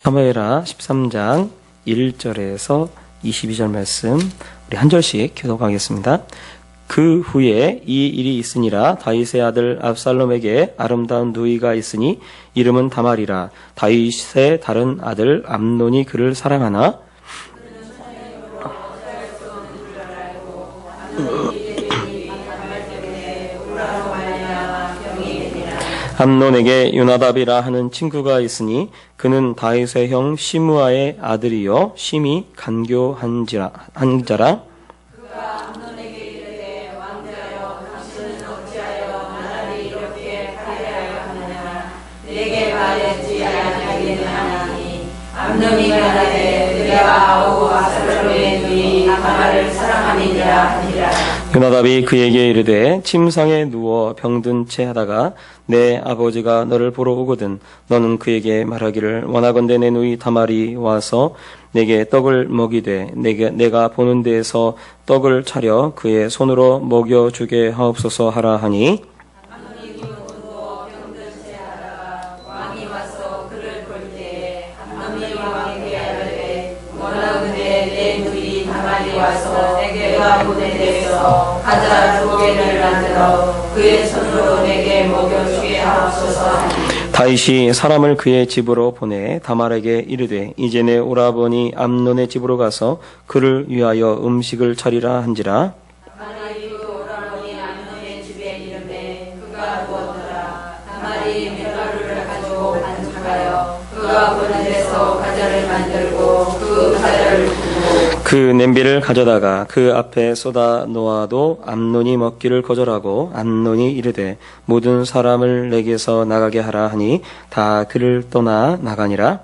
사무엘하 13장 1절에서 22절 말씀 우리 한 절씩 교독하겠습니다. 그 후에 이 일이 있으니라. 다윗의 아들 압살롬에게 아름다운 누이가 있으니 이름은 다말이라. 다윗의 다른 아들 암논이 그를 사랑하나 암논에게 요나답이라 하는 친구가 있으니 그는 다윗의 형 시므아의 아들이요 심히 간교한 자라. 그가 암논에게 이르되 왕자여 당신은 어찌하여 나를 이렇게 파괴하여 하느냐. 내게 말했지 아니하겠느냐니. 암논이 말하되 내가 아우 압살롬의 누이 다말을 사랑함이니라 하니라. 요나답이 그에게 이르되 침상에 누워 병든 채 하다가 내 아버지가 너를 보러 오거든 너는 그에게 말하기를 원하건대 내 누이 다말이 와서 내게 떡을 먹이되 내가 보는 데에서 떡을 차려 그의 손으로 먹여주게 하옵소서 하라 하니 암논이 누워 병든 채 하다가 왕이 와서 그를 볼 때에 암논이 왕에게 이르되 원하건대 내 누이 다말이 와서 내가 보는 데에서 가자 두 개를 만들어 그의 손으로 내게 먹여주게 하옵소서 하니 다윗이 사람을 그의 집으로 보내 다말에게 이르되 이제 내 오라버니 암논의 집으로 가서 그를 위하여 음식을 차리라 한지라. 다말이 그 오라버니 암논의 집에 이르매 그가 누웠더라. 다말이 밀가루를 가지고 반죽하여 그가 보는 데서 과자를 만들고 그 과자를 굽고 그 냄비를 가져다가 그 앞에 쏟아 놓아도 암논이 먹기를 거절하고 암논이 이르되 모든 사람을 내게서 나가게 하라 하니 다 그를 떠나 나가니라.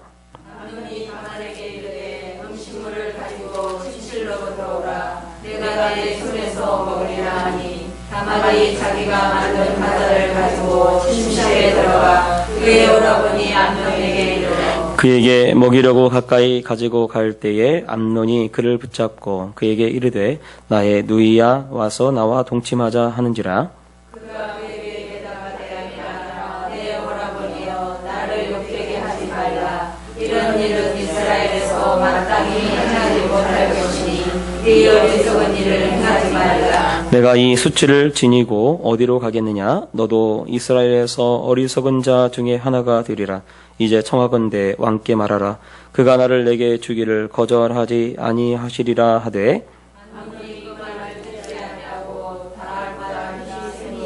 암논이 다말에게 이르되 음식물을 가지고 침실로 들어오라. 내가 내 손에서 먹으리라 하니 다말이 자기가 만든 과자를 가지고 침실에 들어가 그의 오라버니 암논에게 이르되 그에게 먹이려고 가까이 가지고 갈 때에 암논이 그를 붙잡고 그에게 이르되 나의 누이야 와서 나와 동침하자 하는지라. 그가 그에게 대답하되 아니라 내 오라버니여 나를 욕되게 하지 말라. 이런 일은 이스라엘에서 마땅히 행하지 못할 것이니 네 어리석은 일을 행하지 말라. 내가 이 수치를 지니고 어디로 가겠느냐? 너도 이스라엘에서 어리석은 자 중에 하나가 되리라. 이제 청하건대 왕께 말하라. 그가 나를 내게 주기를 거절하지 아니하시리라 하되 암논이 그 말을 듣지 아니하고 다할마다 희생으로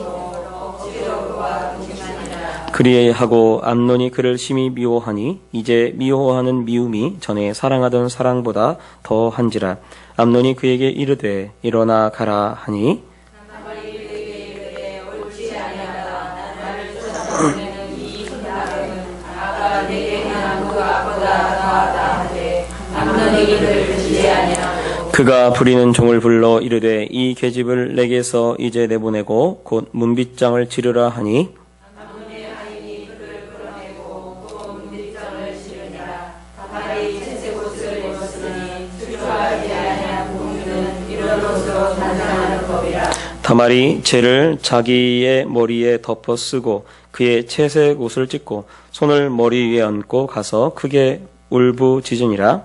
억지로 그와 동침하니라. 그리하고 암논이 그를 심히 미워하니 이제 미워하는 미움이 전에 사랑하던 사랑보다 더한지라. 암논이 그에게 이르되 일어나 가라 하니 다말이 그에게 이르되 옳지 아니하다. 나를 쫓아내는 이 손가락은 아까 내게 행한 그 악보다 더하다 하되 암논이 그를 듣지 아니하고 그가 부리는 종을 불러 이르되 이 계집을 내게서 이제 내보내고 곧 문빗장을 치르라 하니 암논의 하인이 그를 끌어내고 또 문빗장을 치르니라. 다말이 채색 옷을 입었으니 출조하지 아니한 공주는 이런 옷으로 단장하는 법이라. 다말이 채를 자기의 머리에 덮어 쓰고 그의 채색 옷을 찢고 손을 머리 위에 얹고 가서 크게 울부짖으니라.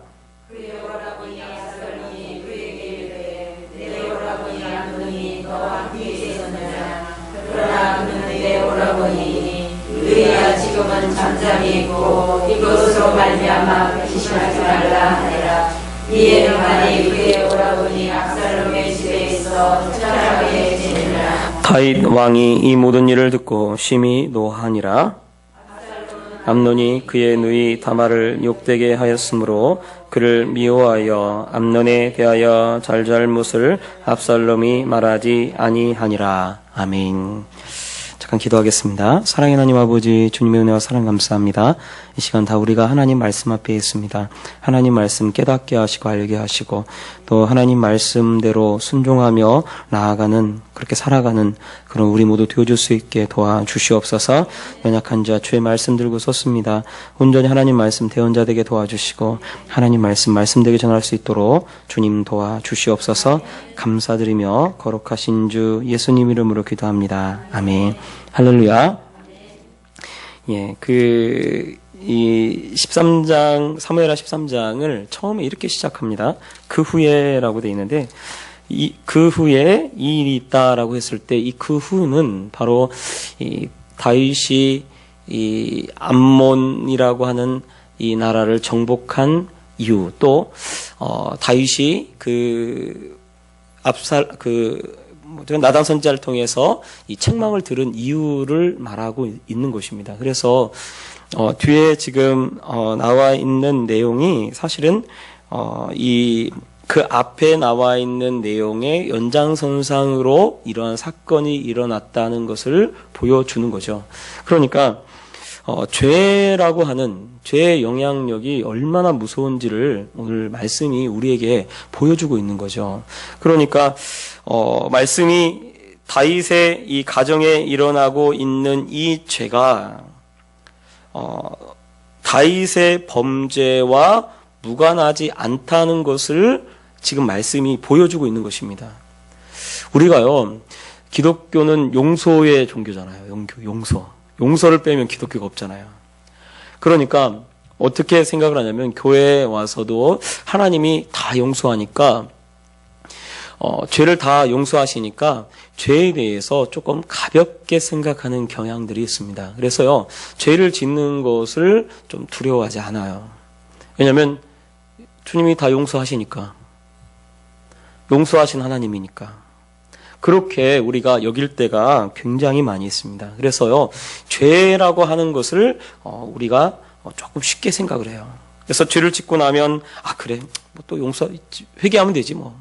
그의 오라버니 압살롬이 그에게 이르되 내 오라버니 암논이 너와 함께 있었느냐. 그러나 그는 내 오라버니니 너희야 지금은 잠잠히 있고 이것으로 말미암아 기심하지 말라 하니라. 이에 다말이 그의 오라버니 압살롬의 집에 있어 천하게 지내니라. 다윗 왕이 이 모든 일을 듣고 심히 노하니라. 암논이 그의 누이 다말을 욕되게 하였으므로 그를 미워하여 암논에 대하여 잘잘못을 압살롬이 말하지 아니하니라. 아멘. 잠깐 기도하겠습니다. 사랑의 하나님 아버지, 주님의 은혜와 사랑 감사합니다. 이 시간 다 우리가 하나님 말씀 앞에 있습니다. 하나님 말씀 깨닫게 하시고 알게 하시고 또 하나님 말씀대로 순종하며 나아가는 그렇게 살아가는 그런 우리 모두 되어줄 수 있게 도와주시옵소서. 연약한 자 주의 말씀 들고 섰습니다. 온전히 하나님 말씀 대언자 되게 도와주시고 하나님 말씀되게 전할 수 있도록 주님 도와주시옵소서. 감사드리며 거룩하신 주 예수님 이름으로 기도합니다. 아멘. 할렐루야. 예, 이 13장, 사무엘하 13장을 처음에 이렇게 시작합니다. 그 후에라고 되어 있는데, 그 후에 이 일이 있다라고 했을 때, 이 그 후는 바로 이 다윗이 이 암몬이라고 하는 이 나라를 정복한 이후, 또 다윗이 나단 선지자를 통해서 이 책망을 들은 이유를 말하고 있는 것입니다. 그래서 뒤에 지금 나와 있는 내용이 사실은 그 앞에 나와 있는 내용의 연장선상으로 이러한 사건이 일어났다는 것을 보여주는 거죠. 그러니까 죄라고 하는 죄의 영향력이 얼마나 무서운지를 오늘 말씀이 우리에게 보여주고 있는 거죠. 그러니까 말씀이 다윗의 이 가정에 일어나고 있는 이 죄가 다윗의 범죄와 무관하지 않다는 것을 지금 말씀이 보여주고 있는 것입니다. 우리가요, 기독교는 용서의 종교잖아요. 용서를 빼면 기독교가 없잖아요. 그러니까 어떻게 생각을 하냐면 교회에 와서도 하나님이 다 용서하니까 죄를 다 용서하시니까 죄에 대해서 조금 가볍게 생각하는 경향들이 있습니다. 그래서요, 죄를 짓는 것을 좀 두려워하지 않아요. 왜냐하면 주님이 다 용서하시니까, 용서하신 하나님이니까. 그렇게 우리가 여길 때가 굉장히 많이 있습니다. 그래서요, 죄라고 하는 것을 우리가 조금 쉽게 생각을 해요. 그래서 죄를 짓고 나면 그래, 뭐 또 회개하면 되지 뭐.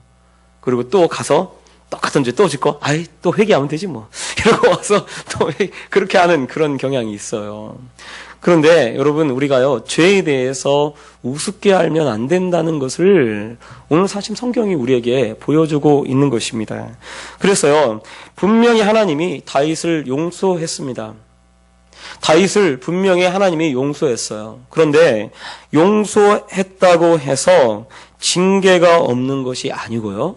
그리고 또 가서 똑같은 죄 또 짓고 또 회개하면 되지 뭐. 이러고 와서 또 그렇게 하는 그런 경향이 있어요. 그런데 여러분, 우리가요, 죄에 대해서 우습게 알면 안 된다는 것을 오늘 사실 성경이 우리에게 보여주고 있는 것입니다. 그래서요, 분명히 하나님이 다윗을 용서했습니다. 다윗을 분명히 하나님이 용서했어요. 그런데 용서했다고 해서 징계가 없는 것이 아니고요,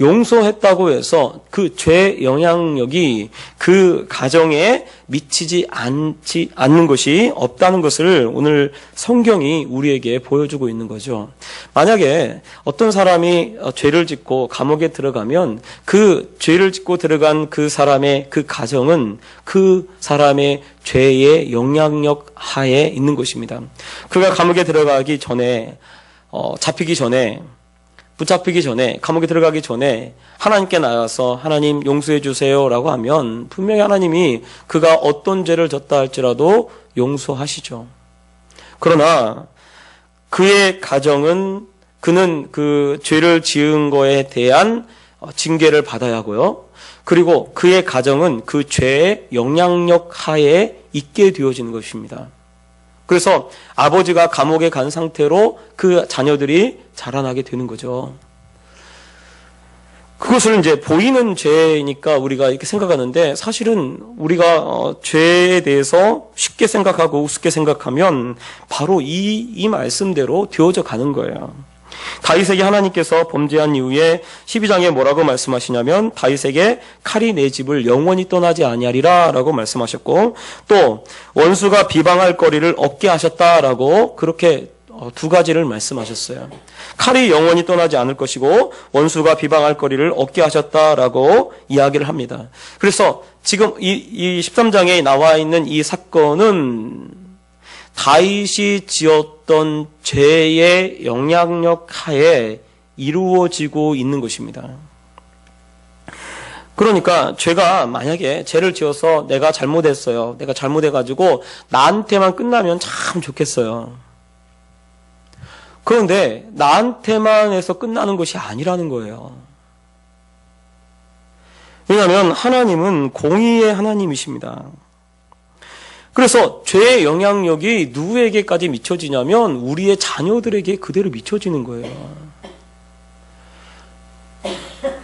용서했다고 해서 그 죄 영향력이 그 가정에 미치지 않는 것이 없다는 것을 오늘 성경이 우리에게 보여주고 있는 거죠. 만약에 어떤 사람이 죄를 짓고 감옥에 들어가면 그 죄를 짓고 들어간 그 사람의 그 가정은 그 사람의 죄의 영향력 하에 있는 것입니다. 그가 감옥에 들어가기 전에, 붙잡히기 전에, 감옥에 들어가기 전에 하나님께 나가서 하나님 용서해 주세요라고 하면 분명히 하나님이 그가 어떤 죄를 졌다 할지라도 용서하시죠. 그러나 그의 가정은, 그는 그 죄를 지은 거에 대한 징계를 받아야 하고요, 그리고 그의 가정은 그 죄의 영향력 하에 있게 되어지는 것입니다. 그래서 아버지가 감옥에 간 상태로 그 자녀들이 자라나게 되는 거죠. 그것을 이제 보이는 죄니까 우리가 이렇게 생각하는데, 사실은 우리가 죄에 대해서 쉽게 생각하고 우습게 생각하면 바로 이 말씀대로 되어져 가는 거예요. 다윗에게 하나님께서 범죄한 이후에 12장에 뭐라고 말씀하시냐면, 다윗에게 칼이 내 집을 영원히 떠나지 아니하리라 라고 말씀하셨고, 또 원수가 비방할 거리를 얻게 하셨다라고 그렇게 두 가지를 말씀하셨어요. 칼이 영원히 떠나지 않을 것이고 원수가 비방할 거리를 얻게 하셨다라고 이야기를 합니다. 그래서 지금 이 13장에 나와 있는 이 사건은 다윗이 지었던 죄의 영향력 하에 이루어지고 있는 것입니다. 그러니까 만약에 죄를 지어서 내가 잘못했어요, 내가 잘못해가지고 나한테만 끝나면 참 좋겠어요. 그런데 나한테만 해서 끝나는 것이 아니라는 거예요. 왜냐하면 하나님은 공의의 하나님이십니다. 그래서 죄의 영향력이 누구에게까지 미쳐지냐면 우리의 자녀들에게 그대로 미쳐지는 거예요.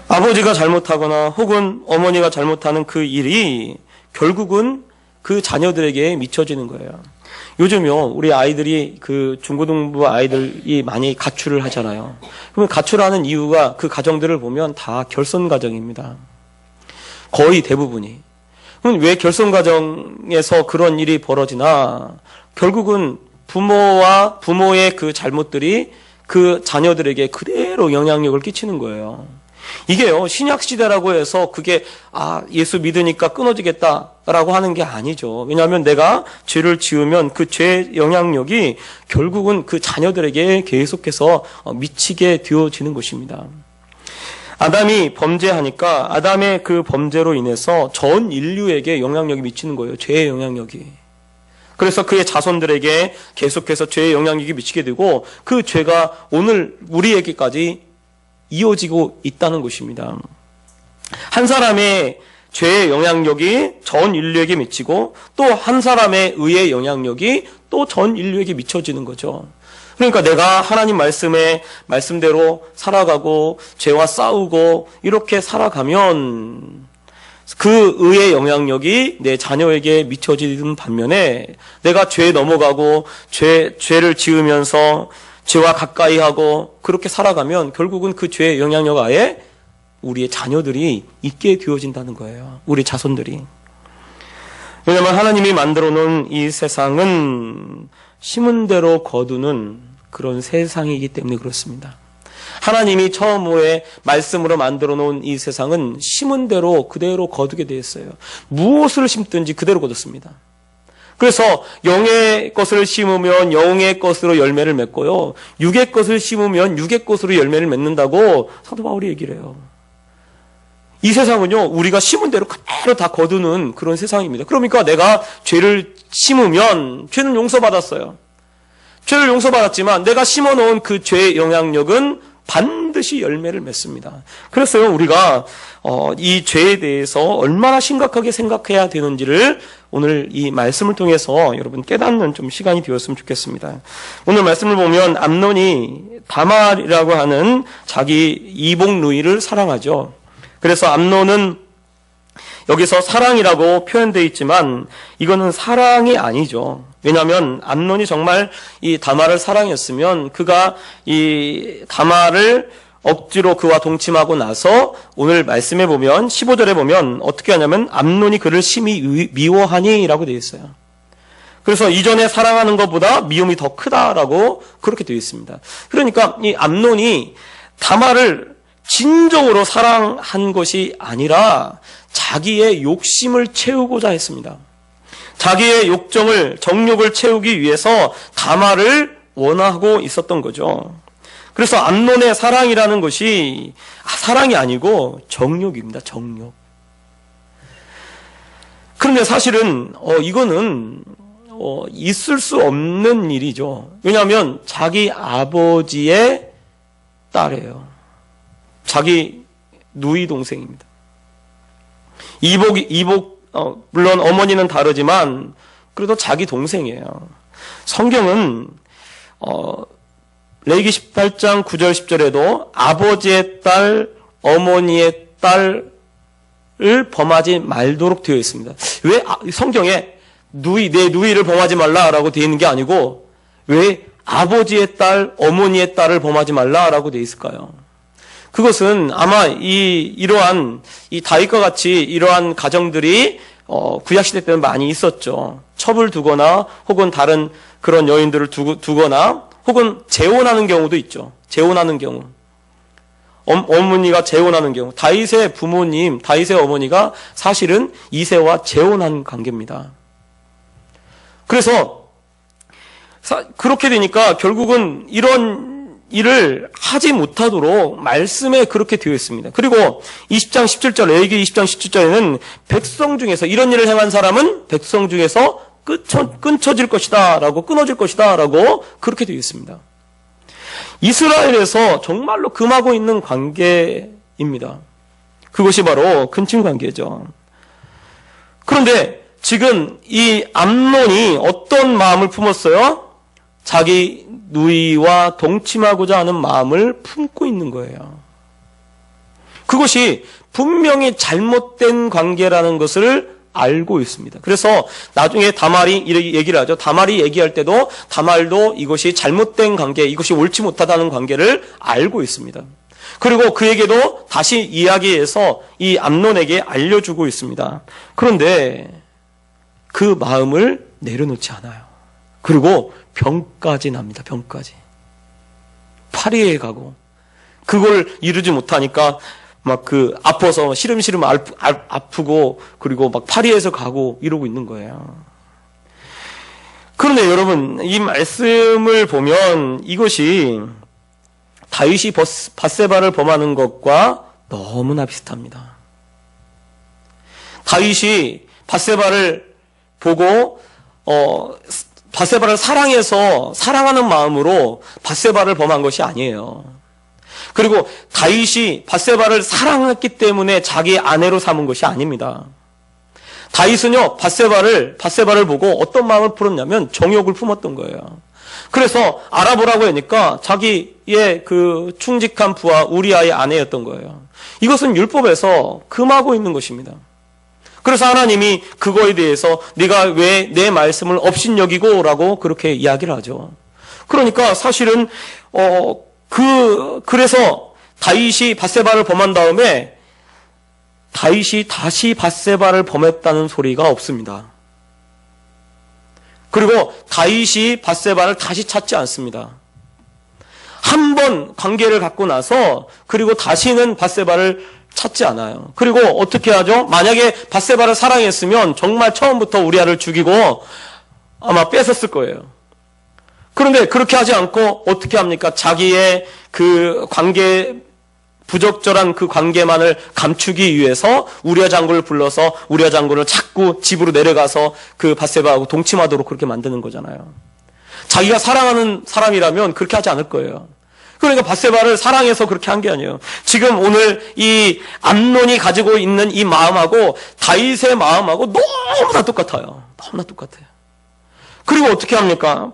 아버지가 잘못하거나 혹은 어머니가 잘못하는 그 일이 결국은 그 자녀들에게 미쳐지는 거예요. 요즘요, 우리 아이들이 그 중고등부 아이들이 많이 가출을 하잖아요. 그러면 가출하는 이유가 그 가정들을 보면 다 결손 가정입니다. 거의 대부분이. 그럼 왜 결손 가정에서 그런 일이 벌어지나? 결국은 부모의 그 잘못들이 그 자녀들에게 그대로 영향력을 끼치는 거예요. 이게요, 신약시대라고 해서 그게, 예수 믿으니까 끊어지겠다라고 하는 게 아니죠. 왜냐하면 내가 죄를 지으면 그 죄의 영향력이 결국은 그 자녀들에게 계속해서 미치게 되어지는 것입니다. 아담이 범죄하니까 아담의 그 범죄로 인해서 전 인류에게 영향력이 미치는 거예요. 죄의 영향력이. 그래서 그의 자손들에게 계속해서 죄의 영향력이 미치게 되고 그 죄가 오늘 우리에게까지 이어지고 있다는 것입니다. 한 사람의 죄의 영향력이 전 인류에게 미치고 또 한 사람의 의의 영향력이 또 전 인류에게 미쳐지는 거죠. 그러니까 내가 하나님 말씀대로 살아가고 죄와 싸우고 이렇게 살아가면 그 의의 영향력이 내 자녀에게 미쳐지는 반면에 내가 죄에 넘어가고 죄를 지으면서 죄와 가까이 하고 그렇게 살아가면 결국은 그 죄의 영향력 아래 우리의 자녀들이 있게 되어진다는 거예요. 우리 자손들이. 왜냐하면 하나님이 만들어 놓은 이 세상은 심은 대로 거두는 그런 세상이기 때문에 그렇습니다. 하나님이 처음에 말씀으로 만들어 놓은 이 세상은 심은 대로 그대로 거두게 되어 있어요. 무엇을 심든지 그대로 거뒀습니다. 그래서 영의 것을 심으면 영의 것으로 열매를 맺고요. 육의 것을 심으면 육의 것으로 열매를 맺는다고 사도 바울이 얘기를 해요. 이 세상은요, 우리가 심은 대로 그대로 다 거두는 그런 세상입니다. 그러니까 내가 죄를 심으면 죄는 용서받았어요. 죄를 용서받았지만 내가 심어놓은 그 죄의 영향력은 반드시 열매를 맺습니다. 그래서요, 우리가 이 죄에 대해서 얼마나 심각하게 생각해야 되는지를 오늘 이 말씀을 통해서 여러분 깨닫는 좀 시간이 되었으면 좋겠습니다. 오늘 말씀을 보면 암논이 다말이라고 하는 자기 이복 누이를 사랑하죠. 그래서 암논은 여기서 사랑이라고 표현되어 있지만 이거는 사랑이 아니죠. 왜냐하면 암논이 정말 이 다말을 사랑했으면 그가 이 다말을 억지로 그와 동침하고 나서 오늘 말씀에 보면 15절에 보면 어떻게 하냐면 암논이 그를 심히 미워하니라고 되어 있어요. 그래서 이전에 사랑하는 것보다 미움이 더 크다라고 그렇게 되어 있습니다. 그러니까 이 암논이 다말을 진정으로 사랑한 것이 아니라 자기의 욕심을 채우고자 했습니다. 자기의 정욕을 채우기 위해서 다말을 원하고 있었던 거죠. 그래서 암논의 사랑이라는 것이 사랑이 아니고 정욕입니다. 정욕. 그런데 사실은 이거는 있을 수 없는 일이죠. 왜냐하면 자기 아버지의 딸이에요. 자기 누이 동생입니다. 물론 어머니는 다르지만 그래도 자기 동생이에요. 성경은 레위기 18장 9절 10절에도 아버지의 딸, 어머니의 딸을 범하지 말도록 되어 있습니다. 왜 성경에 내 누이를 범하지 말라라고 되어 있는 게 아니고 왜 아버지의 딸, 어머니의 딸을 범하지 말라라고 되어 있을까요? 그것은 아마 이러한 다윗과 같이 이러한 가정들이 구약시대 때는 많이 있었죠. 첩을 두거나 혹은 다른 그런 여인들을 두거나 혹은 재혼하는 경우도 있죠. 재혼하는 경우. 어머니가 재혼하는 경우. 다윗의 부모님, 다윗의 어머니가 사실은 이새와 재혼한 관계입니다. 그래서 그렇게 되니까 결국은 이런 일을 하지 못하도록 말씀에 그렇게 되어 있습니다. 그리고 20장 17절, 레위기 20장 17절에는 백성 중에서 이런 일을 행한 사람은 백성 중에서 끊어질 것이다 라고 그렇게 되어 있습니다. 이스라엘에서 정말로 금하고 있는 관계입니다. 그것이 바로 근친 관계죠. 그런데 지금 이 암논이 어떤 마음을 품었어요? 자기 누이와 동침하고자 하는 마음을 품고 있는 거예요. 그것이 분명히 잘못된 관계라는 것을 알고 있습니다. 그래서 나중에 다말이 이렇게 얘기를 하죠. 다말이 얘기할 때도 다말도 이것이 잘못된 관계, 이것이 옳지 못하다는 관계를 알고 있습니다. 그리고 그에게도 다시 이야기해서 이 암논에게 알려주고 있습니다. 그런데 그 마음을 내려놓지 않아요. 그리고 병까지 납니다. 병까지. 파리에 가고 그걸 이루지 못하니까 막 아파서 시름시름 아프고 그리고 막 파리에서 가고 이러고 있는 거예요. 그런데 여러분 이 말씀을 보면 이것이 다윗이 밧세바를 범하는 것과 너무나 비슷합니다. 다윗이 밧세바를 보고 밧세바를 사랑해서 사랑하는 마음으로 밧세바를 범한 것이 아니에요. 그리고 다윗이 밧세바를 사랑했기 때문에 자기 아내로 삼은 것이 아닙니다. 다윗은요 밧세바를 보고 어떤 마음을 품었냐면 정욕을 품었던 거예요. 그래서 알아보라고 하니까 자기의 그 충직한 부하 우리아의 아내였던 거예요. 이것은 율법에서 금하고 있는 것입니다. 그래서 하나님이 그거에 대해서 네가 왜 내 말씀을 업신여기고 라고 그렇게 이야기를 하죠. 그러니까 사실은 그래서 다윗이 밧세바를 범한 다음에 다윗이 다시 밧세바를 범했다는 소리가 없습니다. 그리고 다윗이 밧세바를 다시 찾지 않습니다. 한 번 관계를 갖고 나서 그리고 다시는 밧세바를 찾지 않아요. 그리고 어떻게 하죠? 만약에 밧세바를 사랑했으면 정말 처음부터 우리아를 죽이고 아마 뺏었을 거예요. 그런데 그렇게 하지 않고 어떻게 합니까? 자기의 그 부적절한 그 관계만을 감추기 위해서 우리아 장군을 불러서 우리아 장군을 자꾸 집으로 내려가서 그 밧세바하고 동침하도록 그렇게 만드는 거잖아요. 자기가 사랑하는 사람이라면 그렇게 하지 않을 거예요. 그러니까 밧세바를 사랑해서 그렇게 한 게 아니에요. 지금 오늘 이 암논이 가지고 있는 이 마음하고 다윗의 마음하고 너무나 똑같아요. 너무나 똑같아요. 그리고 어떻게 합니까?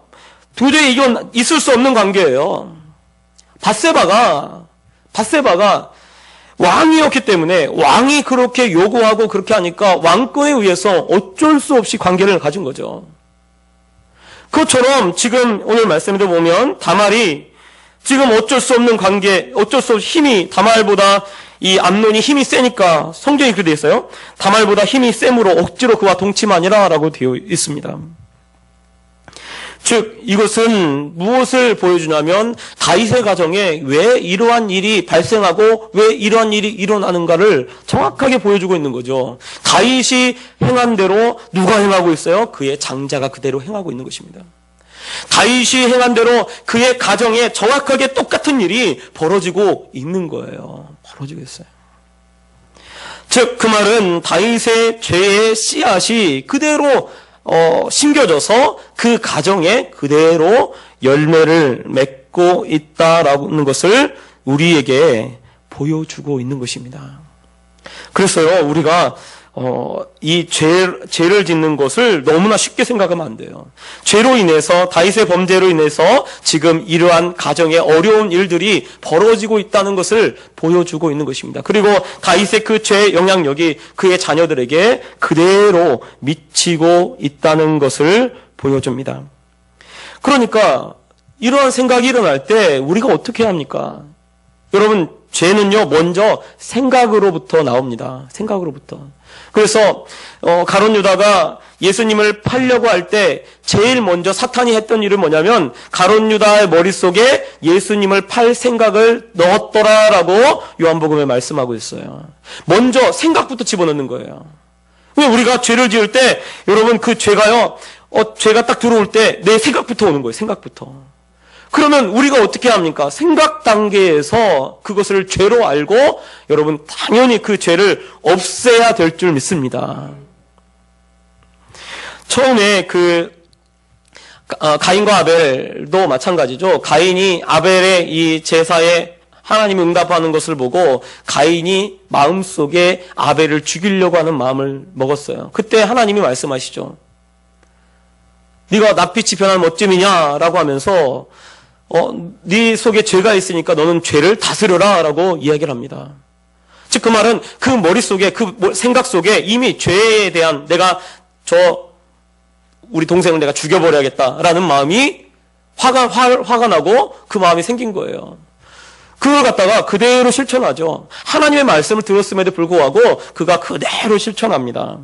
도저히 이건 있을 수 없는 관계예요. 밧세바가 왕이었기 때문에 왕이 그렇게 요구하고 그렇게 하니까 왕권에 의해서 어쩔 수 없이 관계를 가진 거죠. 그것처럼 지금 오늘 말씀에도 보면 다말이 지금 어쩔 수 없는 관계, 어쩔 수 없이 힘이 다말보다 이 암논이 힘이 세니까 성경이 그렇게 되어 있어요. 다말보다 힘이 셈으로 억지로 그와 동침하니라 라고 되어 있습니다. 즉 이것은 무엇을 보여주냐면 다윗의 가정에 왜 이러한 일이 발생하고 왜 이러한 일이 일어나는가를 정확하게 보여주고 있는 거죠. 다윗이 행한 대로 누가 행하고 있어요? 그의 장자가 그대로 행하고 있는 것입니다. 다윗이 행한 대로 그의 가정에 정확하게 똑같은 일이 벌어지고 있는 거예요. 벌어지고 있어요. 즉 그 말은 다윗의 죄의 씨앗이 그대로 심겨져서 그 가정에 그대로 열매를 맺고 있다라는 것을 우리에게 보여주고 있는 것입니다. 그래서요 우리가 이 죄를 짓는 것을 너무나 쉽게 생각하면 안 돼요. 죄로 인해서 다윗의 범죄로 인해서 지금 이러한 가정의 어려운 일들이 벌어지고 있다는 것을 보여주고 있는 것입니다. 그리고 다윗의 그 죄의 영향력이 그의 자녀들에게 그대로 미치고 있다는 것을 보여줍니다. 그러니까 이러한 생각이 일어날 때 우리가 어떻게 합니까? 여러분 죄는요 먼저 생각으로부터 나옵니다. 생각으로부터. 그래서 가룟 유다가 예수님을 팔려고 할 때 제일 먼저 사탄이 했던 일은 뭐냐면 가룟 유다의 머릿속에 예수님을 팔 생각을 넣었더라라고 요한복음에 말씀하고 있어요. 먼저 생각부터 집어넣는 거예요. 왜 우리가 죄를 지을 때 여러분 그 죄가요 죄가 딱 들어올 때 내 생각부터 오는 거예요. 생각부터. 그러면 우리가 어떻게 합니까? 생각 단계에서 그것을 죄로 알고 여러분 당연히 그 죄를 없애야 될 줄 믿습니다. 처음에 가인과 아벨도 마찬가지죠. 가인이 아벨의 이 제사에 하나님이 응답하는 것을 보고 가인이 마음속에 아벨을 죽이려고 하는 마음을 먹었어요. 그때 하나님이 말씀하시죠. 네가 낯빛이 변하면 어찌미냐라고 하면서 네 속에 죄가 있으니까 너는 죄를 다스려라 라고 이야기를 합니다. 즉 그 말은 그 머릿속에 그 생각 속에 이미 죄에 대한 우리 동생을 내가 죽여버려야겠다라는 마음이 화가 나고 그 마음이 생긴 거예요. 그걸 갖다가 그대로 실천하죠. 하나님의 말씀을 들었음에도 불구하고 그가 그대로 실천합니다.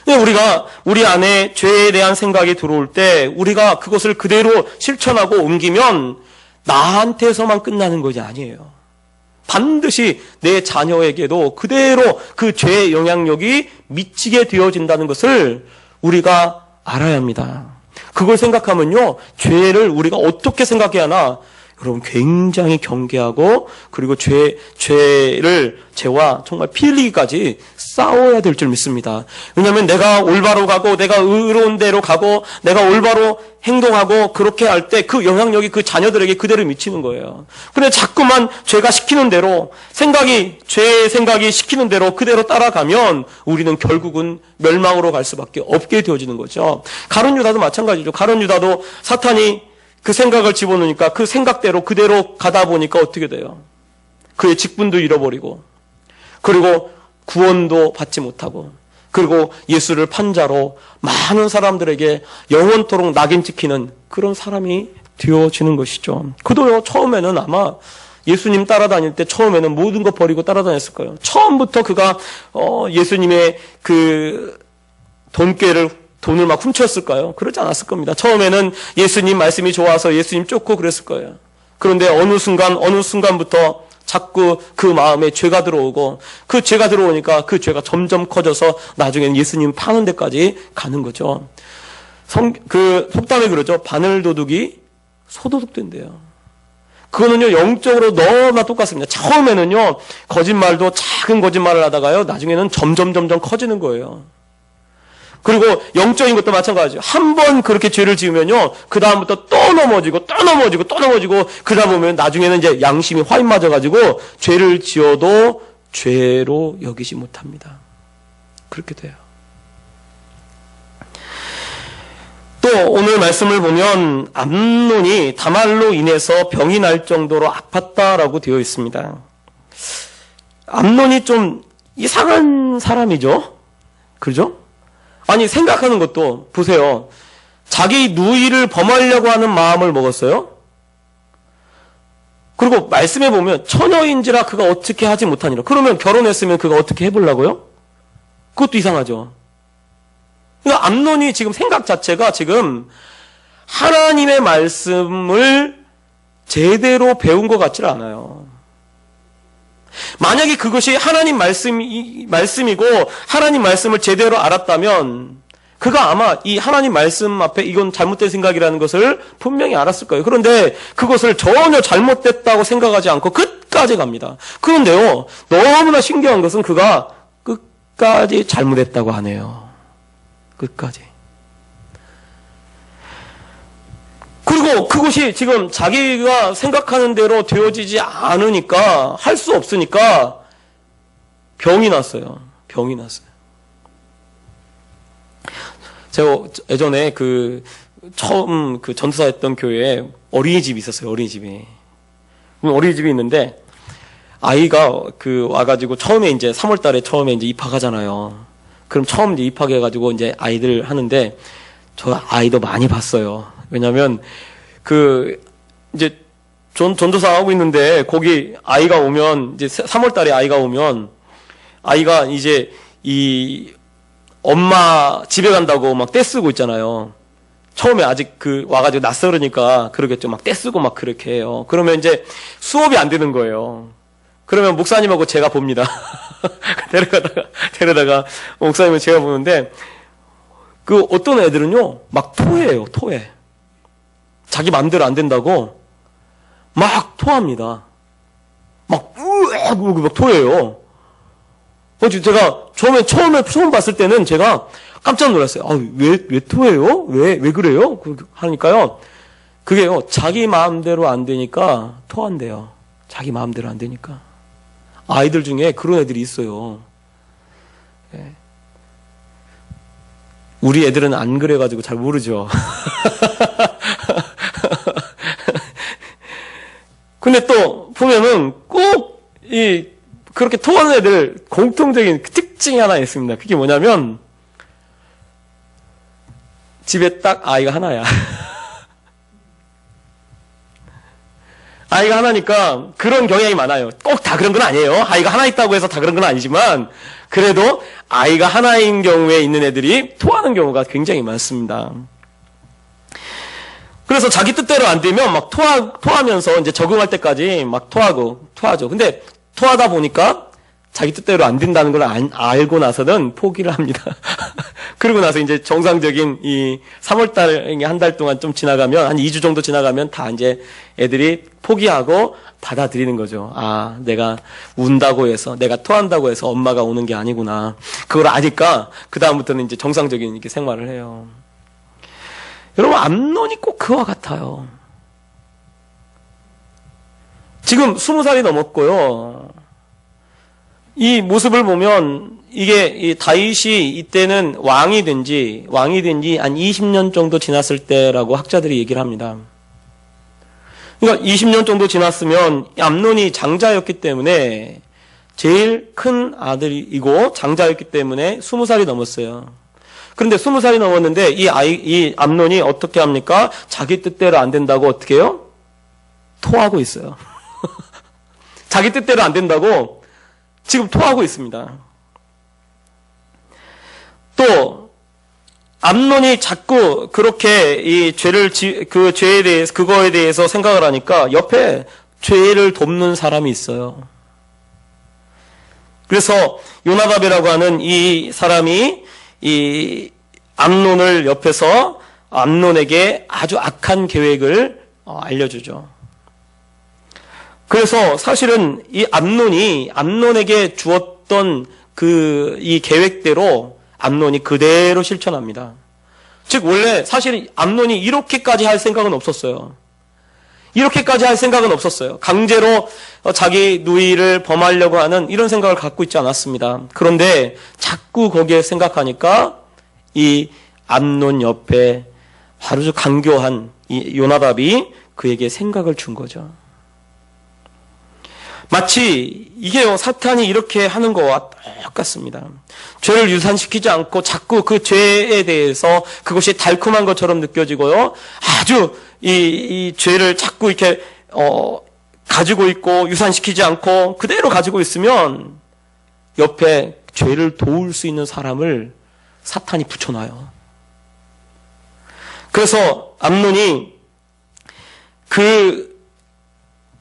근데 우리가 우리 안에 죄에 대한 생각이 들어올 때 우리가 그것을 그대로 실천하고 옮기면 나한테서만 끝나는 것이 아니에요. 반드시 내 자녀에게도 그대로 그 죄의 영향력이 미치게 되어진다는 것을 우리가 알아야 합니다. 그걸 생각하면요, 죄를 우리가 어떻게 생각해야 하나? 여러분, 굉장히 경계하고, 그리고 죄와 정말 피 흘리기까지 싸워야 될 줄 믿습니다. 왜냐하면 내가 올바로 가고, 내가 의로운 대로 가고, 내가 올바로 행동하고, 그렇게 할 때 그 영향력이 그 자녀들에게 그대로 미치는 거예요. 근데 자꾸만 죄가 시키는 대로, 죄의 생각이 시키는 대로 그대로 따라가면, 우리는 결국은 멸망으로 갈 수밖에 없게 되어지는 거죠. 가룟 유다도 마찬가지죠. 가룟 유다도 사탄이 그 생각을 집어넣으니까 그 생각대로 그대로 가다 보니까 어떻게 돼요? 그의 직분도 잃어버리고, 그리고 구원도 받지 못하고, 그리고 예수를 판자로 많은 사람들에게 영원토록 낙인 찍히는 그런 사람이 되어지는 것이죠. 그도요, 처음에는 아마 예수님 따라다닐 때 처음에는 모든 거 버리고 따라다녔을 거예요. 처음부터 그가 예수님의 그 돈을 막 훔쳤을까요? 그러지 않았을 겁니다. 처음에는 예수님 말씀이 좋아서 예수님 쫓고 그랬을 거예요. 그런데 어느 순간부터 자꾸 그 마음에 죄가 들어오고, 그 죄가 들어오니까 그 죄가 점점 커져서 나중에는 예수님 파는 데까지 가는 거죠. 속담에 그러죠. 바늘도둑이 소도둑 된대요. 그거는요, 영적으로 너무나 똑같습니다. 처음에는요, 거짓말도 작은 거짓말을 하다가요, 나중에는 점점 커지는 거예요. 그리고 영적인 것도 마찬가지죠. 한 번 그렇게 죄를 지으면요, 그 다음부터 또 넘어지고, 그러다 보면 나중에는 이제 양심이 화인 맞아가지고 죄를 지어도 죄로 여기지 못합니다. 그렇게 돼요. 또 오늘 말씀을 보면 암논이 다말로 인해서 병이 날 정도로 아팠다라고 되어 있습니다. 암논이 좀 이상한 사람이죠. 그죠? 아니, 생각하는 것도 보세요. 자기 누이를 범하려고 하는 마음을 먹었어요. 그리고 말씀해 보면 처녀인지라 그가 어떻게 하지 못하니라. 그러면 결혼했으면 그가 어떻게 해보려고요? 그것도 이상하죠. 그러니까 암논이 지금 생각 자체가 지금 하나님의 말씀을 제대로 배운 것 같지 않아요. 만약에 그것이 하나님 말씀이고 하나님 말씀을 제대로 알았다면 그가 아마 이 하나님 말씀 앞에 이건 잘못된 생각이라는 것을 분명히 알았을 거예요. 그런데 그것을 전혀 잘못됐다고 생각하지 않고 끝까지 갑니다. 그런데요, 너무나 신기한 것은 그가 끝까지 잘못했다고 하네요. 끝까지. 그리고 그것이 지금 자기가 생각하는 대로 되어지지 않으니까, 할 수 없으니까 병이 났어요. 제가 예전에 처음 전도사 했던 교회에 어린이집이 있었어요. 어린이집이 있는데 아이가 와가지고 처음에 이제 3월 달에 처음에 이제 입학하잖아요. 그럼 처음 이제 입학해가지고 이제 아이들 하는데 저 아이도 많이 봤어요. 왜냐면 이제 전도사 하고 있는데 거기 아이가 오면 이제 3월 달에 아이가 오면 아이가 이제 이 엄마 집에 간다고 막 떼쓰고 있잖아요. 처음에 아직 와가지고 낯설으니까 그러겠죠. 막 떼쓰고 막 그렇게 해요. 그러면 이제 수업이 안 되는 거예요. 그러면 목사님하고 제가 봅니다. 데려다가 목사님은 제가 보는데 어떤 애들은요 막 토해요. 자기 마음대로 안 된다고 막 토합니다. 막 토해요. 제가 처음에 처음 봤을 때는 제가 깜짝 놀랐어요. 왜 토해요? 왜 그래요? 하니까요. 그게요, 자기 마음대로 안 되니까 토한대요. 자기 마음대로 안 되니까. 아이들 중에 그런 애들이 있어요. 네. 우리 애들은 안 그래가지고 잘 모르죠. 근데 또 보면은 꼭 그렇게 토하는 애들 공통적인 특징이 하나 있습니다. 그게 뭐냐면 집에 딱 아이가 하나야. 아이가 하나니까 그런 경향이 많아요. 꼭 다 그런 건 아니에요. 아이가 하나 있다고 해서 다 그런 건 아니지만 그래도 아이가 하나인 경우에 있는 애들이 토하는 경우가 굉장히 많습니다. 그래서 자기 뜻대로 안 되면 막 토하면서 이제 적응할 때까지 막 토하죠. 근데 토하다 보니까 자기 뜻대로 안 된다는 걸 알고 나서는 포기를 합니다. 그러고 나서 이제 정상적인 이 3월달, 한 달 동안 좀 지나가면, 한 2주 정도 지나가면 다 이제 애들이 포기하고 받아들이는 거죠. 아, 내가 운다고 해서, 내가 토한다고 해서 엄마가 우는 게 아니구나. 그걸 아니까, 그다음부터는 이제 정상적인 이렇게 생활을 해요. 여러분, 암논이 꼭 그와 같아요. 지금 20살이 넘었고요. 이 모습을 보면 이게 이 다윗이 이때는 왕이 된 지 한 20년 정도 지났을 때라고 학자들이 얘기를 합니다. 그러니까 20년 정도 지났으면 암논이 장자였기 때문에 제일 큰 아들이고 장자였기 때문에 20살이 넘었어요. 그런데 20살이 넘었는데 이 암논이 어떻게 합니까? 자기 뜻대로 안 된다고 어떻게 해요? 토하고 있어요. 자기 뜻대로 안 된다고 지금 토하고 있습니다. 또 암논이 자꾸 그렇게 이 그거에 대해서 생각을 하니까 옆에 죄를 돕는 사람이 있어요. 그래서 요나답이라고 하는 이 사람이 이 암논을 옆에서 암논에게 아주 악한 계획을 알려주죠. 그래서 사실은 이 암논에게 주었던 이 계획대로 암논이 그대로 실천합니다. 즉 원래 사실 암논이 이렇게까지 할 생각은 없었어요. 강제로 자기 누이를 범하려고 하는 이런 생각을 갖고 있지 않았습니다. 그런데 자꾸 거기에 생각하니까 이 암논 옆에 아주 강교한 이 요나답이 그에게 생각을 준 거죠. 마치 이게요, 사탄이 이렇게 하는 거와 똑같습니다. 죄를 유산시키지 않고 자꾸 그 죄에 대해서 그것이 달콤한 것처럼 느껴지고요. 아주 이 죄를 자꾸 이렇게 가지고 있고 유산시키지 않고 그대로 가지고 있으면 옆에 죄를 도울 수 있는 사람을 사탄이 붙여놔요. 그래서 암논이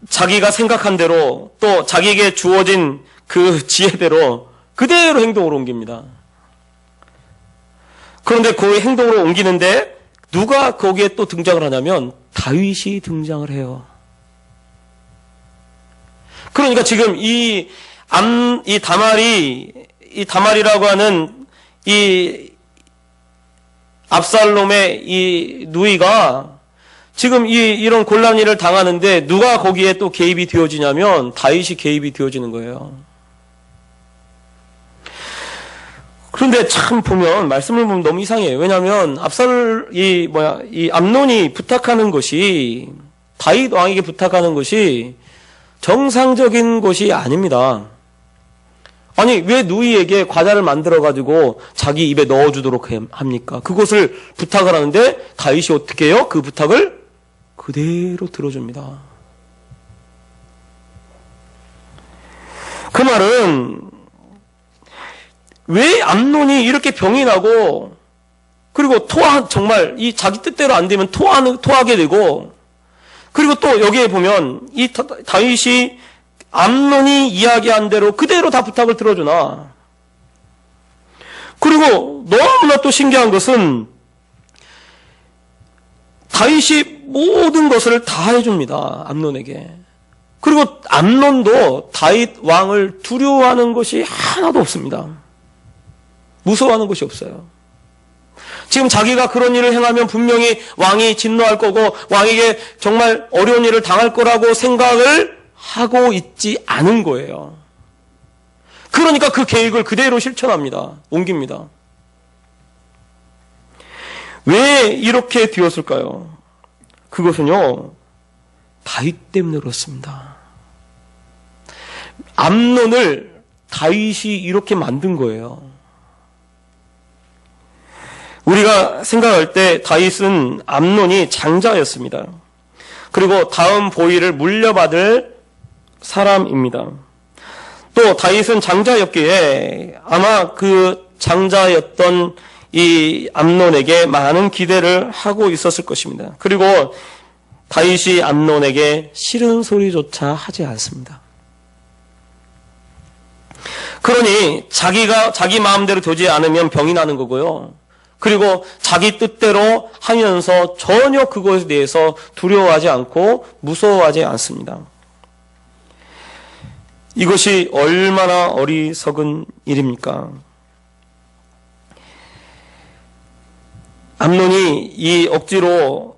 자기가 생각한 대로 또 자기에게 주어진 그 지혜대로 그대로 행동으로 옮깁니다. 그런데 그 행동으로 옮기는데 누가 거기에 또 등장을 하냐면 다윗이 등장을 해요. 그러니까 지금 이 다말이라고 하는 이 압살롬의 이 누이가 지금 이런 곤란 일을 당하는데 누가 거기에 또 개입이 되어지냐면 다윗이 개입이 되어지는 거예요. 그런데 참 보면 말씀을 보면 너무 이상해요. 왜냐하면 이 암논이 부탁하는 것이 다윗 왕에게 부탁하는 것이 정상적인 것이 아닙니다. 아니 왜 누이에게 과자를 만들어 가지고 자기 입에 넣어주도록 합니까? 그것을 부탁을 하는데 다윗이 어떻게 해요? 그 부탁을 그대로 들어줍니다. 그 말은 왜 암논이 이렇게 병이 나고 그리고 정말 이 자기 뜻대로 안 되면 토하게 되고 그리고 또 여기에 보면 이 다윗이 암논이 이야기한 대로 그대로 다 부탁을 들어주나. 그리고 너무나 또 신기한 것은 다윗이 모든 것을 다 해줍니다. 암논에게. 그리고 암논도 다윗 왕을 두려워하는 것이 하나도 없습니다. 무서워하는 것이 없어요. 지금 자기가 그런 일을 행하면 분명히 왕이 진노할 거고 왕에게 정말 어려운 일을 당할 거라고 생각을 하고 있지 않은 거예요. 그러니까 그 계획을 그대로 실천합니다. 옮깁니다. 왜 이렇게 되었을까요? 그것은요, 다윗 때문에 그렇습니다. 암논을 다윗이 이렇게 만든 거예요. 우리가 생각할 때 다윗은 암논이 장자였습니다. 그리고 다음 보위를 물려받을 사람입니다. 또 다윗은 장자였기에 아마 그 장자였던 이 암논에게 많은 기대를 하고 있었을 것입니다. 그리고 다윗이 암논에게 싫은 소리조차 하지 않습니다. 그러니 자기 마음대로 되지 않으면 병이 나는 거고요. 그리고 자기 뜻대로 하면서 전혀 그것에 대해서 두려워하지 않고 무서워하지 않습니다. 이것이 얼마나 어리석은 일입니까? 암논이 이 억지로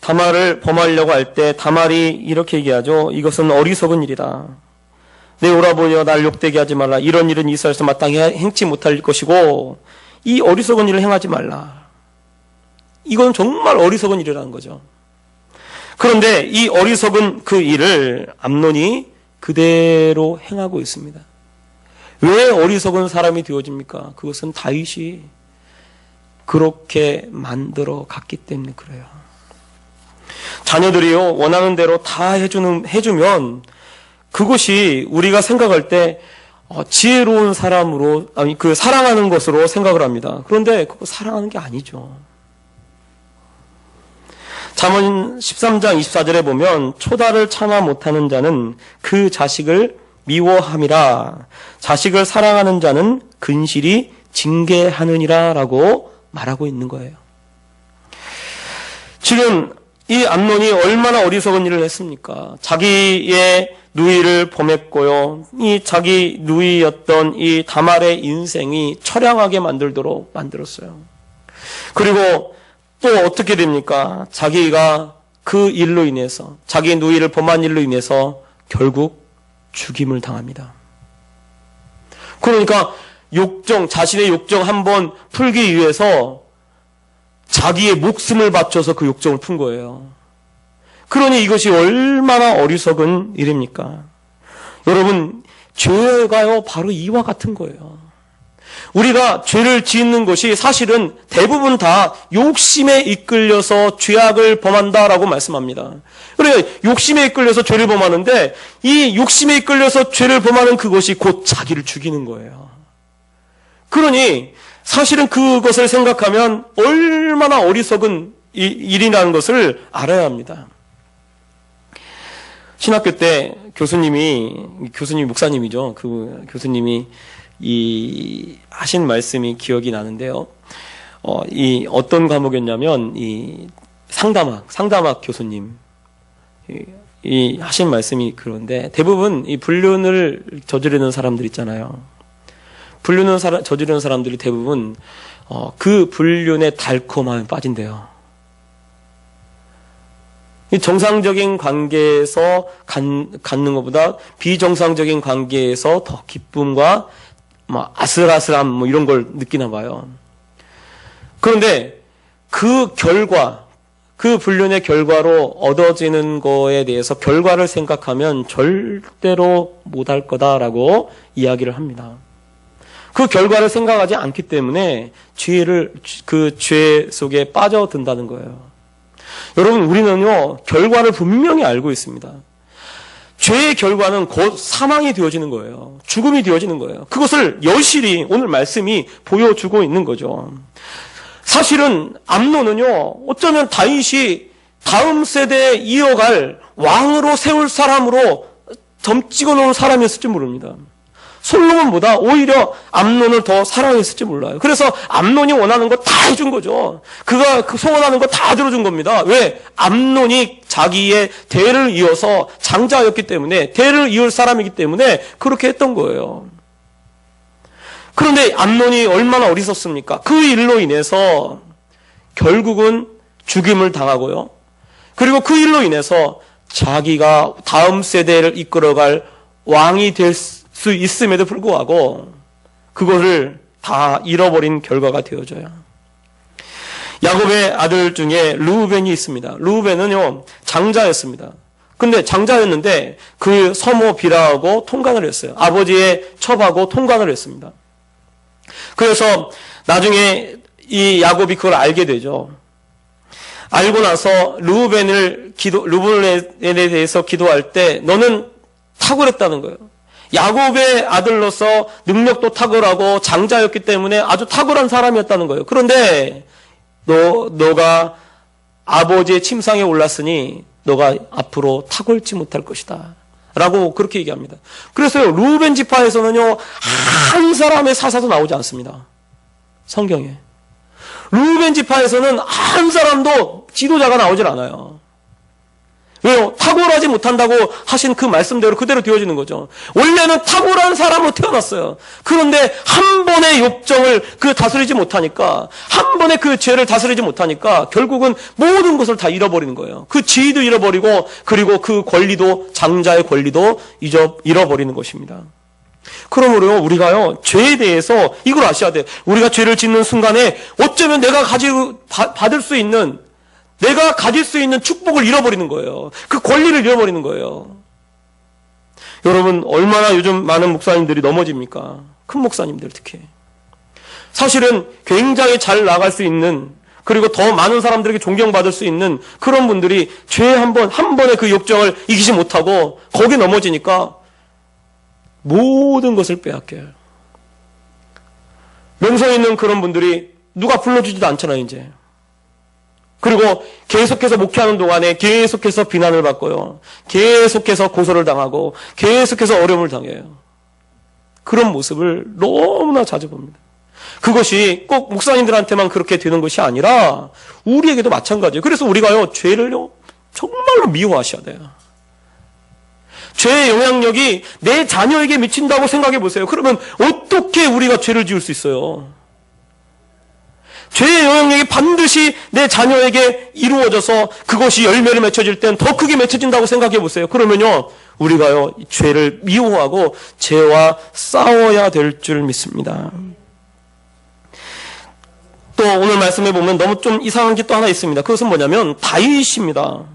다말을 범하려고 할 때 다말이 이렇게 얘기하죠. 이것은 어리석은 일이다. 내 오라버니여 날 욕되게 하지 말라. 이런 일은 이스라엘에서 마땅히 행치 못할 것이고 이 어리석은 일을 행하지 말라. 이건 정말 어리석은 일이라는 거죠. 그런데 이 어리석은 그 일을 암논이 그대로 행하고 있습니다. 왜 어리석은 사람이 되어집니까? 그것은 다윗이 그렇게 만들어 갔기 때문에 그래요. 자녀들이요, 원하는 대로 다 해주면 그것이 우리가 생각할 때 지혜로운 사람으로, 사랑하는 것으로 생각을 합니다. 그런데 그거 사랑하는 게 아니죠. 잠언 13장 24절에 보면 초다를 참아 못하는 자는 그 자식을 미워함이라 자식을 사랑하는 자는 근실이 징계하느니라 라고 말하고 있는 거예요. 지금 이 암논이 얼마나 어리석은 일을 했습니까? 자기의 누이를 범했고요. 이 자기 누이였던 이 다말의 인생이 처량하게 만들도록 만들었어요. 그리고 또 어떻게 됩니까? 자기가 그 일로 인해서, 자기 누이를 범한 일로 인해서 결국 죽임을 당합니다. 그러니까 자신의 욕정 한번 풀기 위해서 자기의 목숨을 바쳐서 그 욕정을 푼 거예요. 그러니 이것이 얼마나 어리석은 일입니까? 여러분, 죄가요 바로 이와 같은 거예요. 우리가 죄를 짓는 것이 사실은 대부분 다 욕심에 이끌려서 죄악을 범한다라고 말씀합니다. 그래, 욕심에 이끌려서 죄를 범하는데 이 욕심에 이끌려서 죄를 범하는 그것이 곧 자기를 죽이는 거예요. 그러니 사실은 그것을 생각하면 얼마나 어리석은 일이라는 것을 알아야 합니다. 신학교 때 교수님이 목사님이죠. 그 교수님이 하신 말씀이 기억이 나는데요. 이 어떤 과목이었냐면 이 상담학 교수님 이 하신 말씀이 그런데 대부분 이 불륜을 저지르는 사람들 있잖아요. 저지르는 사람들이 대부분 그 불륜의 달콤함에 빠진대요. 이 정상적인 관계에서 갖는 것보다 비정상적인 관계에서 더 기쁨과 아슬아슬함 이런 걸 느끼나 봐요. 그런데 그 불륜의 결과로 얻어지는 거에 대해서 결과를 생각하면 절대로 못할 거다라고 이야기를 합니다. 그 결과를 생각하지 않기 때문에 그 죄 속에 빠져든다는 거예요. 여러분, 우리는요, 결과를 분명히 알고 있습니다. 죄의 결과는 곧 사망이 되어지는 거예요. 죽음이 되어지는 거예요. 그것을 여실히 오늘 말씀이 보여주고 있는 거죠. 사실은 암논은요, 어쩌면 다윗이 다음 세대에 이어갈 왕으로 세울 사람으로 점 찍어놓은 사람이었을지 모릅니다. 솔로몬보다 오히려 암논을 더 사랑했을지 몰라요. 그래서 암논이 원하는 거 다 해준 거죠. 그가 소원하는 거 다 들어준 겁니다. 왜? 암논이 자기의 대를 이어서 장자였기 때문에, 대를 이을 사람이기 때문에 그렇게 했던 거예요. 그런데 암논이 얼마나 어리석습니까? 그 일로 인해서 결국은 죽임을 당하고요. 그리고 그 일로 인해서 자기가 다음 세대를 이끌어갈 왕이 될 수 있음에도 불구하고 그것을 다 잃어버린 결과가 되어져요. 야곱의 아들 중에 르우벤이 있습니다. 르우벤은요, 장자였습니다. 근데 장자였는데 그 서모 비라하고 통관을 했어요. 아버지의 첩하고 통관을 했습니다. 그래서 나중에 이 야곱이 그걸 알게 되죠. 알고 나서 르우벤에 대해서 기도할 때 너는 탁월했다는 거예요. 야곱의 아들로서 능력도 탁월하고 장자였기 때문에 아주 탁월한 사람이었다는 거예요. 그런데 너가 아버지의 침상에 올랐으니 너가 앞으로 탁월치 못할 것이다 라고 그렇게 얘기합니다. 그래서요, 르우벤 지파에서는요, 한 사람의 사사도 나오지 않습니다. 성경에. 르우벤 지파에서는 한 사람도 지도자가 나오질 않아요. 왜요? 탁월하지 못한다고 하신 그 말씀대로 그대로 되어지는 거죠. 원래는 탁월한 사람으로 태어났어요. 그런데 한 번의 욕정을 다스리지 못하니까, 한 번의 그 죄를 다스리지 못하니까 결국은 모든 것을 다 잃어버리는 거예요. 그 지위도 잃어버리고, 그리고 그 권리도, 장자의 권리도 잃어버리는 것입니다. 그러므로 우리가요, 죄에 대해서 이걸 아셔야 돼요. 우리가 죄를 짓는 순간에 어쩌면 내가 받을 수 있는, 내가 가질 수 있는 축복을 잃어버리는 거예요. 그 권리를 잃어버리는 거예요. 여러분, 얼마나 요즘 많은 목사님들이 넘어집니까? 큰 목사님들 특히. 사실은 굉장히 잘 나갈 수 있는, 그리고 더 많은 사람들에게 존경받을 수 있는 그런 분들이 죄 한 번의 그 욕정을 이기지 못하고 거기 넘어지니까 모든 것을 빼앗겨요. 명성 있는 그런 분들이 누가 불러주지도 않잖아요, 이제. 그리고 계속해서 목회하는 동안에 계속해서 비난을 받고요. 계속해서 고소를 당하고 계속해서 어려움을 당해요. 그런 모습을 너무나 자주 봅니다. 그것이 꼭 목사님들한테만 그렇게 되는 것이 아니라 우리에게도 마찬가지예요. 그래서 우리가요, 죄를요, 정말로 미워하셔야 돼요. 죄의 영향력이 내 자녀에게 미친다고 생각해 보세요. 그러면 어떻게 우리가 죄를 지을 수 있어요? 죄의 영향력이 반드시 내 자녀에게 이루어져서 그것이 열매를 맺혀질 땐 더 크게 맺혀진다고 생각해 보세요. 그러면요, 우리가요, 죄를 미워하고 죄와 싸워야 될 줄 믿습니다. 또 오늘 말씀해 보면 너무 좀 이상한 게 또 하나 있습니다. 그것은 뭐냐면 다윗입니다.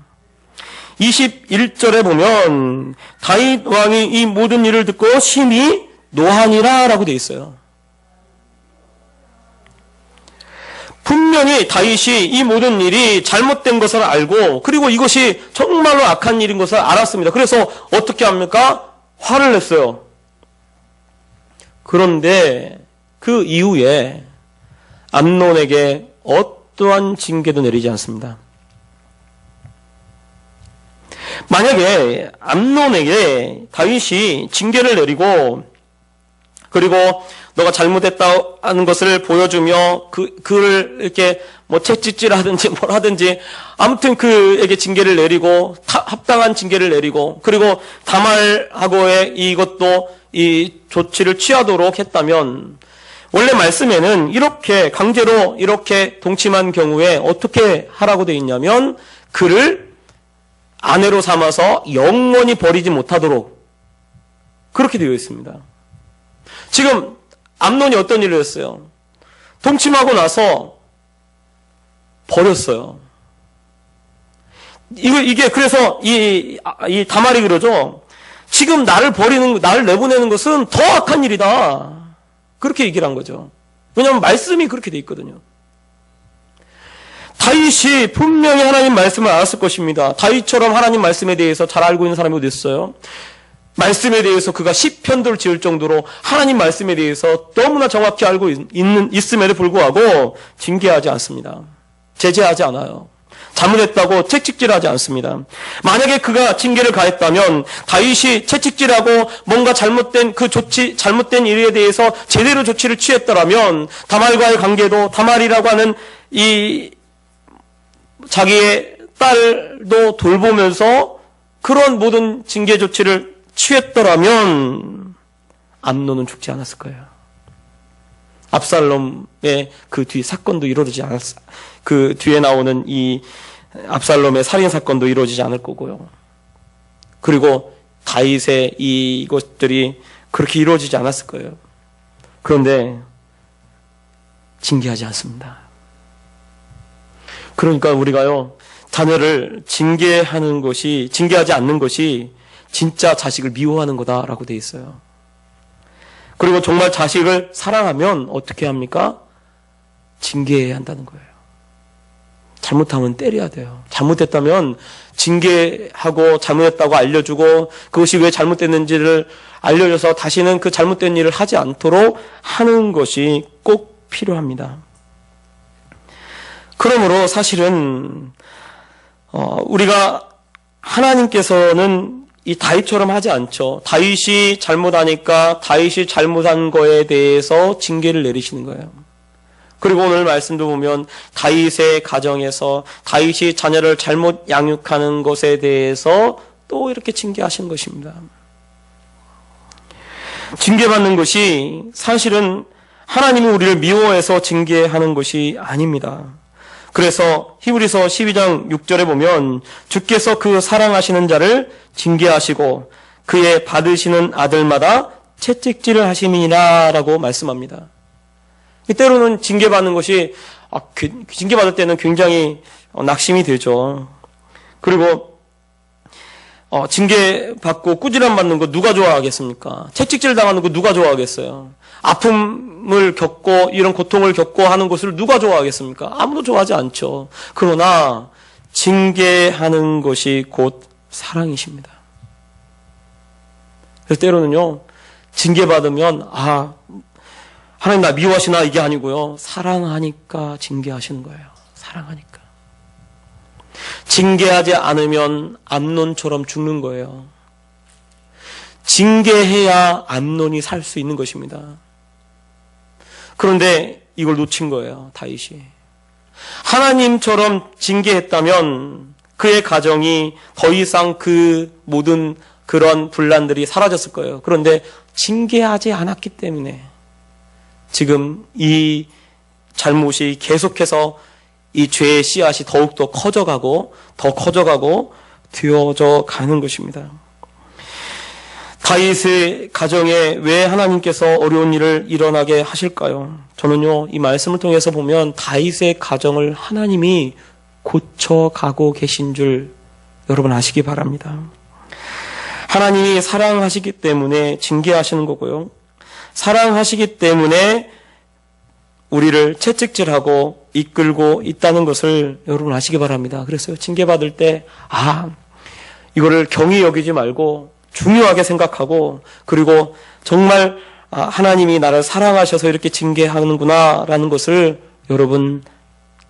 21절에 보면 다윗 왕이 이 모든 일을 듣고 심히 노하니라 라고 되어 있어요. 분명히 다윗이 이 모든 일이 잘못된 것을 알고, 그리고 이것이 정말로 악한 일인 것을 알았습니다. 그래서 어떻게 합니까? 화를 냈어요. 그런데 그 이후에 암논에게 어떠한 징계도 내리지 않습니다. 만약에 암논에게 다윗이 징계를 내리고, 그리고 너가 잘못했다는 것을 보여주며 그를 이렇게 뭐 채찍질하든지 뭘 하든지 아무튼 그에게 징계를 내리고 합당한 징계를 내리고, 그리고 다말하고의 이것도 이 조치를 취하도록 했다면, 원래 말씀에는 이렇게 강제로 이렇게 동침한 경우에 어떻게 하라고 되어 있냐면 그를 아내로 삼아서 영원히 버리지 못하도록 그렇게 되어 있습니다. 지금 암논이 어떤 일을 했어요? 동침하고 나서 버렸어요. 이게 그래서 이 다말이 그러죠. 지금 나를 내보내는 것은 더 악한 일이다. 그렇게 얘기를 한 거죠. 왜냐하면 말씀이 그렇게 돼 있거든요. 다윗이 분명히 하나님 말씀을 알았을 것입니다. 다윗처럼 하나님 말씀에 대해서 잘 알고 있는 사람이 어디 있어요? 말씀에 대해서 그가 시편들을 지을 정도로 하나님 말씀에 대해서 너무나 정확히 알고 있음에도 불구하고 징계하지 않습니다. 제재하지 않아요. 잘못했다고 채찍질하지 않습니다. 만약에 그가 징계를 가했다면 다윗이 채찍질하고 뭔가 잘못된 잘못된 일에 대해서 제대로 조치를 취했더라면 다말과의 관계도, 다말이라고 하는 이 자기의 딸도 돌보면서 그런 모든 징계 조치를 취했더라면 암논은 죽지 않았을 거예요. 압살롬의 그 뒤 사건도 이루어지지 않았어요. 그 뒤에 나오는 이 압살롬의 살인 사건도 이루어지지 않을 거고요. 그리고 다윗의 이것들이 그렇게 이루어지지 않았을 거예요. 그런데 징계하지 않습니다. 그러니까 우리가요, 자녀를 징계하지 않는 것이 진짜 자식을 미워하는 거다라고 돼 있어요. 그리고 정말 자식을 사랑하면 어떻게 합니까? 징계해야 한다는 거예요. 잘못하면 때려야 돼요. 잘못했다면 징계하고 잘못했다고 알려주고 그것이 왜 잘못됐는지를 알려줘서 다시는 그 잘못된 일을 하지 않도록 하는 것이 꼭 필요합니다. 그러므로 사실은 우리가 하나님께서는 이 다윗처럼 하지 않죠. 다윗이 잘못하니까 다윗이 잘못한 거에 대해서 징계를 내리시는 거예요. 그리고 오늘 말씀도 보면 다윗의 가정에서 다윗이 자녀를 잘못 양육하는 것에 대해서 또 이렇게 징계하신 것입니다. 징계받는 것이 사실은 하나님이 우리를 미워해서 징계하는 것이 아닙니다. 그래서 히브리서 12장 6절에 보면 주께서 그 사랑하시는 자를 징계하시고 그의 받으시는 아들마다 채찍질을 하심이니라 라고 말씀합니다. 때로는 징계받는 것이 징계받을 때는 굉장히 낙심이 되죠. 그리고 징계받고 꾸지람 받는 거 누가 좋아하겠습니까? 채찍질 당하는 거 누가 좋아하겠어요? 아픔을 겪고 이런 고통을 겪고 하는 것을 누가 좋아하겠습니까? 아무도 좋아하지 않죠. 그러나 징계하는 것이 곧 사랑이십니다. 그래서 때로는요, 징계받으면 하나님 나 미워하시나 이게 아니고요. 사랑하니까 징계하시는 거예요. 사랑하니까. 징계하지 않으면 암논처럼 죽는 거예요. 징계해야 암논이 살 수 있는 것입니다. 그런데 이걸 놓친 거예요. 다윗이. 하나님처럼 징계했다면 그의 가정이 더 이상 그 모든 그런 분란들이 사라졌을 거예요. 그런데 징계하지 않았기 때문에 지금 이 잘못이 계속해서 이 죄의 씨앗이 더욱더 커져가고 되어져 가는 것입니다. 다윗의 가정에 왜 하나님께서 어려운 일을 일어나게 하실까요? 저는요, 이 말씀을 통해서 보면 다윗의 가정을 하나님이 고쳐가고 계신 줄 여러분 아시기 바랍니다. 하나님이 사랑하시기 때문에 징계하시는 거고요. 사랑하시기 때문에 우리를 채찍질하고 이끌고 있다는 것을 여러분 아시기 바랍니다. 그래서 징계받을 때 이거를 경히 여기지 말고 중요하게 생각하고 그리고 정말 하나님이 나를 사랑하셔서 이렇게 징계하는구나 라는 것을 여러분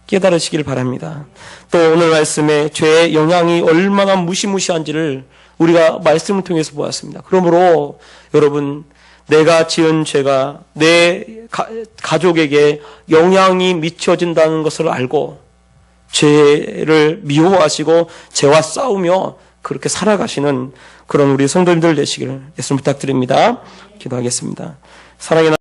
깨달으시길 바랍니다. 또 오늘 말씀에 죄의 영향이 얼마나 무시무시한지를 우리가 말씀을 통해서 보았습니다. 그러므로 여러분 내가 지은 죄가 내 가족에게 영향이 미쳐진다는 것을 알고 죄를 미워하시고 죄와 싸우며 그렇게 살아가시는 그런 우리 성도님들 되시기를 예수님 부탁드립니다. 기도하겠습니다. 사랑의